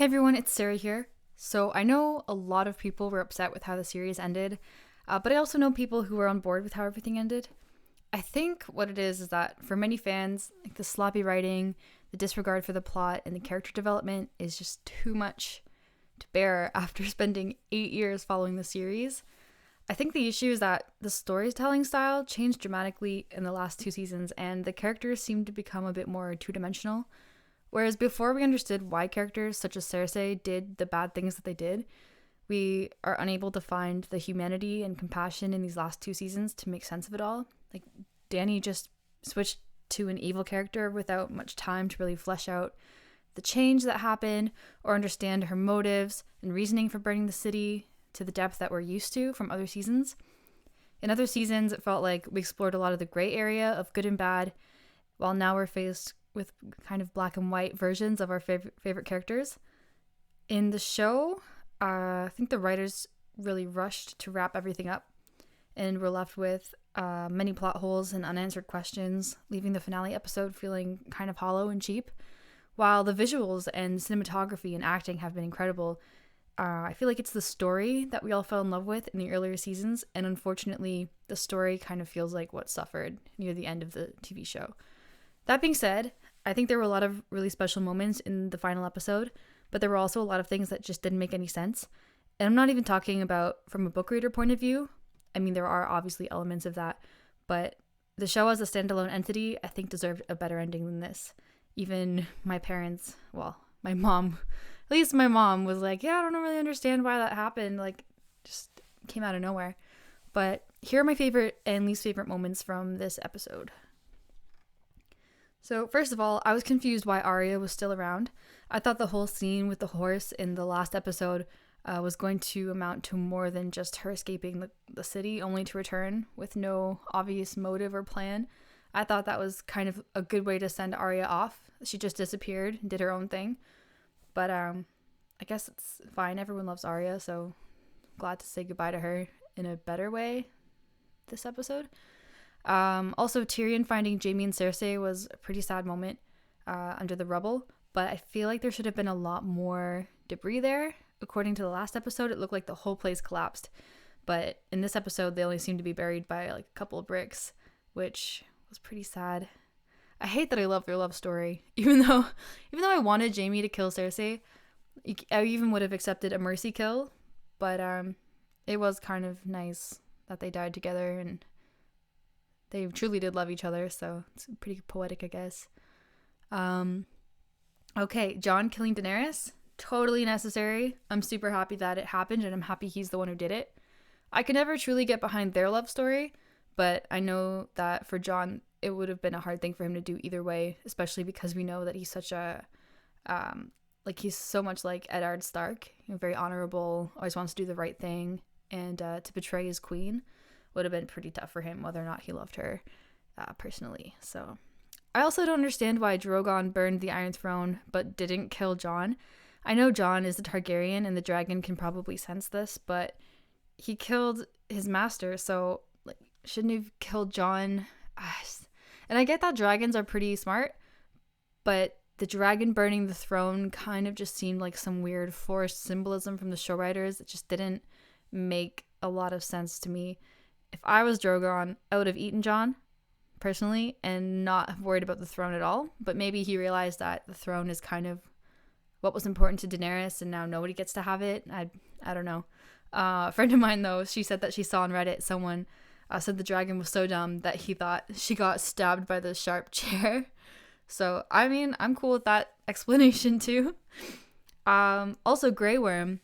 Hey everyone, it's Sarah here. So I know a lot of people were upset with how the series ended, but I also know people who were on board with how everything ended. I think what it is that for many fans, like the sloppy writing, the disregard for the plot, and the character development is just too much to bear after spending 8 years following the series. I think the issue is that the storytelling style changed dramatically in the last two seasons, and the characters seem to become a bit more two dimensional. Whereas before we understood why characters such as Cersei did the bad things that they did, we are unable to find the humanity and compassion in these last two seasons to make sense of it all. Like, Dany just switched to an evil character without much time to really flesh out the change that happened or understand her motives and reasoning for burning the city to the depth that we're used to from other seasons. In other seasons, it felt like we explored a lot of the gray area of good and bad, while now we're faced with kind of black and white versions of our favorite characters. In the show, I think the writers really rushed to wrap everything up, and we're left with many plot holes and unanswered questions, leaving the finale episode feeling kind of hollow and cheap. While the visuals and cinematography and acting have been incredible, I feel like it's the story that we all fell in love with in the earlier seasons, and unfortunately, the story kind of feels like what suffered near the end of the TV show. That being said, I think there were a lot of really special moments in the final episode, but there were also a lot of things that just didn't make any sense. And I'm not even talking about from a book reader point of view. I mean, there are obviously elements of that, but the show as a standalone entity, I think deserved a better ending than this. Even my parents, well, my mom, at least my mom was like, yeah, I don't really understand why that happened. Like, just came out of nowhere. But here are my favorite and least favorite moments from this episode. So, first of all, I was confused why Arya was still around. I thought the whole scene with the horse in the last episode was going to amount to more than just her escaping the city, only to return with no obvious motive or plan. I thought that was kind of a good way to send Arya off. She just disappeared and did her own thing. But I guess it's fine. Everyone loves Arya, so glad to say goodbye to her in a better way this episode. Also, Tyrion finding Jaime and Cersei was a pretty sad moment under the rubble, but I feel like there should have been a lot more debris there. According to the last episode, it looked like the whole place collapsed, but in this episode, they only seem to be buried by like a couple of bricks, which was pretty sad. I hate that I love their love story, even though I wanted Jaime to kill Cersei. I even would have accepted a mercy kill, but it was kind of nice that they died together and they truly did love each other, so it's pretty poetic, I guess. Okay, Jon killing Daenerys, totally necessary. I'm super happy that it happened, and I'm happy he's the one who did it. I could never truly get behind their love story, but I know that for Jon, it would have been a hard thing for him to do either way, especially because we know that he's such a, he's so much like Eddard Stark, very honorable, always wants to do the right thing, and to betray his queen would have been pretty tough for him, whether or not he loved her personally. So I also don't understand why Drogon burned the Iron Throne but didn't kill Jon. I know Jon is the Targaryen and the dragon can probably sense this, but he killed his master, so shouldn't he have killed Jon? And I get that dragons are pretty smart, but the dragon burning the throne kind of just seemed like some weird forced symbolism from the show writers. It just didn't make a lot of sense to me. If I was Drogon, I would have eaten Jon, personally, and not have worried about the throne at all. But maybe he realized that the throne is kind of what was important to Daenerys, and now nobody gets to have it. I don't know. A friend of mine, though, she said that she saw on Reddit someone said the dragon was so dumb that he thought she got stabbed by the sharp chair. So, I mean, I'm cool with that explanation, too. Also, Grey Worm.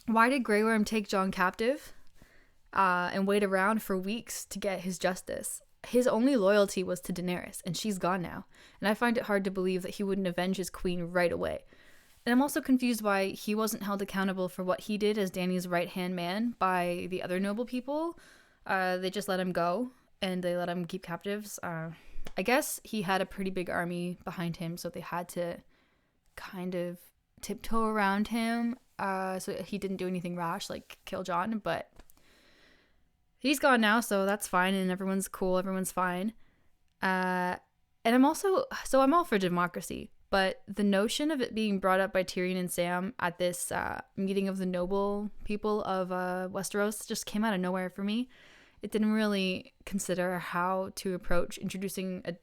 Why did Grey Worm take Jon captive? And wait around for weeks to get his justice. His only loyalty was to Daenerys, and she's gone now. And I find it hard to believe that he wouldn't avenge his queen right away. And I'm also confused why he wasn't held accountable for what he did as Dany's right-hand man by the other noble people. They just let him go, and they let him keep captives. I guess he had a pretty big army behind him, so they had to kind of tiptoe around him so he didn't do anything rash, like kill Jon, but he's gone now, so that's fine, and everyone's cool, everyone's fine. And I'm all for democracy, But the notion of it being brought up by Tyrion and Sam at this meeting of the noble people of Westeros just came out of nowhere for me. It didn't really consider how to approach introducing a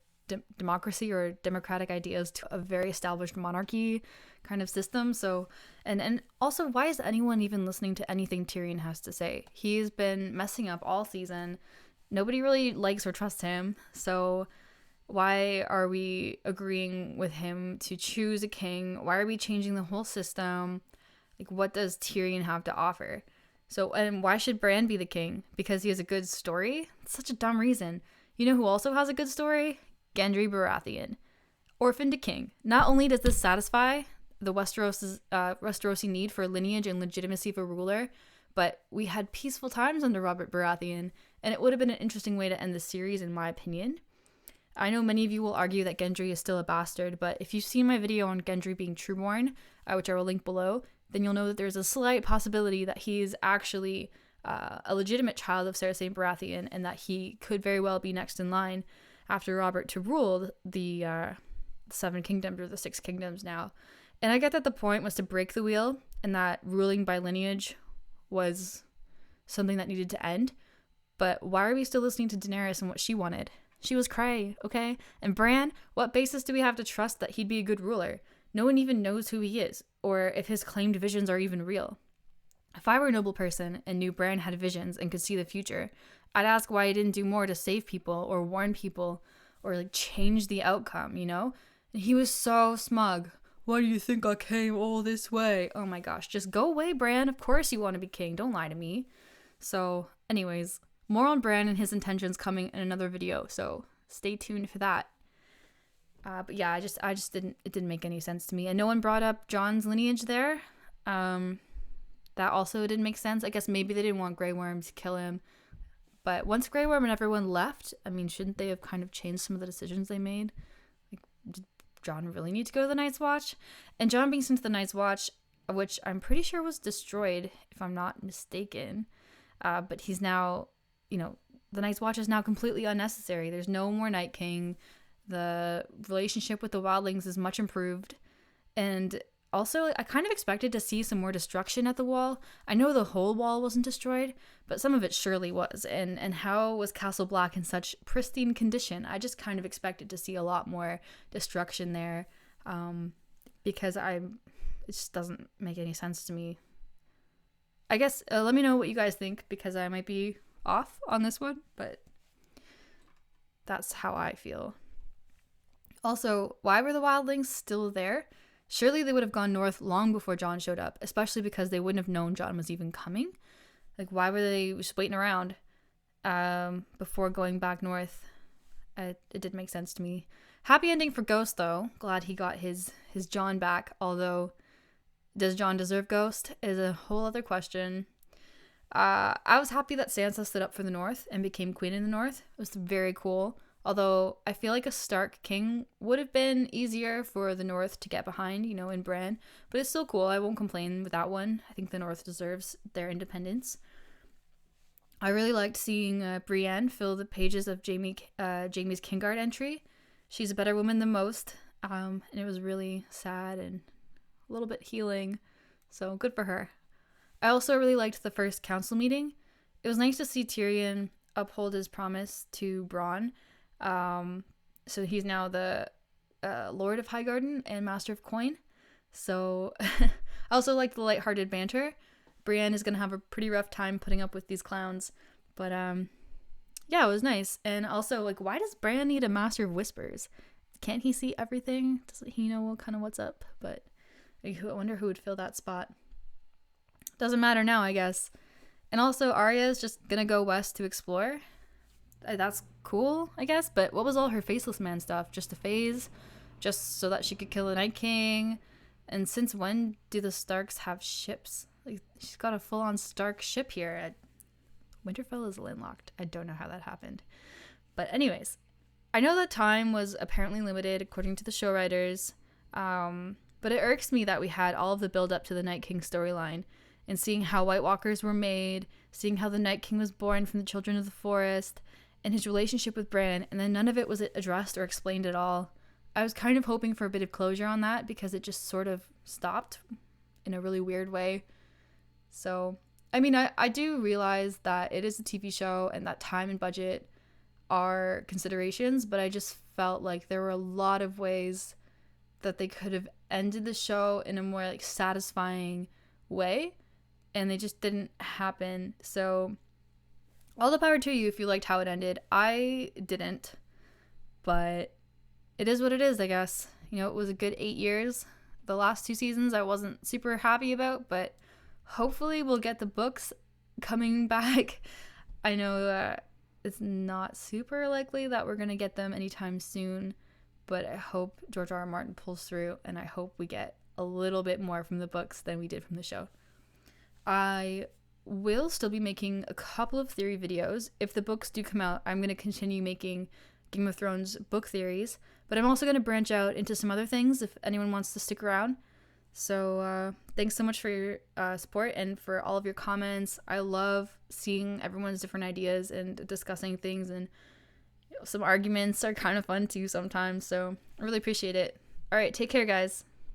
democracy or democratic ideas to a very established monarchy kind of system. So, and also, why is anyone even listening to anything Tyrion has to say? He's been messing up all season. Nobody really likes or trusts him. So why are we agreeing with him to choose a king? Why are we changing the whole system? Like, what does Tyrion have to offer? So, and why should Bran be the king? Because he has a good story? It's such a dumb reason. You know who also has a good story? Gendry Baratheon. Orphan to king. Not only does this satisfy the Westerosi need for lineage and legitimacy of a ruler, but we had peaceful times under Robert Baratheon, and it would have been an interesting way to end the series, in my opinion. I know many of you will argue that Gendry is still a bastard, but if you've seen my video on Gendry being trueborn, which I will link below, then you'll know that there's a slight possibility that he's actually a legitimate child of Cersei Baratheon, and that he could very well be next in line after Robert to rule the Seven Kingdoms, or the Six Kingdoms now. And I get that the point was to break the wheel, and that ruling by lineage was something that needed to end. But why are we still listening to Daenerys and what she wanted? She was cray, okay? And Bran, what basis do we have to trust that he'd be a good ruler? No one even knows who he is, or if his claimed visions are even real. If I were a noble person and knew Bran had visions and could see the future, I'd ask why he didn't do more to save people or warn people or like change the outcome, you know? And he was so smug. Why do you think I came all this way? Oh my gosh, just go away, Bran. Of course you want to be king. Don't lie to me. So, anyways, more on Bran and his intentions coming in another video, so stay tuned for that. But yeah, I just didn't, it didn't make any sense to me. And no one brought up Jon's lineage there. That also didn't make sense. I guess maybe they didn't want Grey Worm to kill him. But once Grey Worm and everyone left, I mean, shouldn't they have kind of changed some of the decisions they made? Like, did Jon really need to go to the Night's Watch? And Jon being sent to the Night's Watch, which I'm pretty sure was destroyed, if I'm not mistaken. But he's now, you know, the Night's Watch is now completely unnecessary. There's no more Night King. The relationship with the Wildlings is much improved. And also, I kind of expected to see some more destruction at the wall. I know the whole wall wasn't destroyed, but some of it surely was. And how was Castle Black in such pristine condition? I just kind of expected to see a lot more destruction there, because it just doesn't make any sense to me. I guess let me know what you guys think, because I might be off on this one, but that's how I feel. Also, why were the Wildlings still there? Surely they would have gone north long before Jon showed up, especially because they wouldn't have known Jon was even coming. Like, why were they just waiting around before going back north? It didn't make sense to me. Happy ending for Ghost, though. Glad he got his Jon back, although does Jon deserve Ghost is a whole other question. I was happy that Sansa stood up for the North and became queen in the North. It was very cool. Although I feel like a Stark king would have been easier for the North to get behind, you know, in Bran. But it's still cool. I won't complain with that one. I think the North deserves their independence. I really liked seeing Brienne fill the pages of Jamie's Kingsguard entry. She's a better woman than most. And it was really sad and a little bit healing. So good for her. I also really liked the first council meeting. It was nice to see Tyrion uphold his promise to Bronn. So he's now the Lord of Highgarden and Master of Coin. So I also like the lighthearted banter. Brienne is going to have a pretty rough time putting up with these clowns. But yeah, it was nice. And also, like, why does Bran need a Master of Whispers? Can't he see everything? Doesn't he know kind of what's up? But I wonder who would fill that spot. Doesn't matter now, I guess. And also, Arya is just going to go west to explore. That's cool, I guess, but what was all her Faceless Man stuff? Just a phase? Just so that she could kill the Night King? And since when do the Starks have ships? Like, she's got a full-on Stark ship here. Winterfell is landlocked. I don't know how that happened. But anyways, I know that time was apparently limited according to the show writers, but it irks me that we had all of the build-up to the Night King storyline, and seeing how White Walkers were made, seeing how the Night King was born from the Children of the Forest, and his relationship with Bran, and then none of it was addressed or explained at all. I was kind of hoping for a bit of closure on that because it just sort of stopped in a really weird way. So, I mean, I do realize that it is a TV show and that time and budget are considerations, but I just felt like there were a lot of ways that they could have ended the show in a more like satisfying way, and they just didn't happen. So, all the power to you if you liked how it ended. I didn't, but it is what it is, I guess. You know, it was a good 8 years. The last 2 seasons I wasn't super happy about, but hopefully we'll get the books coming back. I know it's not super likely that we're going to get them anytime soon, but I hope George R.R. Martin pulls through, and I hope we get a little bit more from the books than we did from the show. I will still be making a couple of theory videos. If the books do come out, I'm going to continue making Game of Thrones book theories, but I'm also going to branch out into some other things if anyone wants to stick around. So thanks so much for your support and for all of your comments. I love seeing everyone's different ideas and discussing things, and some arguments are kind of fun too sometimes, so I really appreciate it. All right, take care, guys.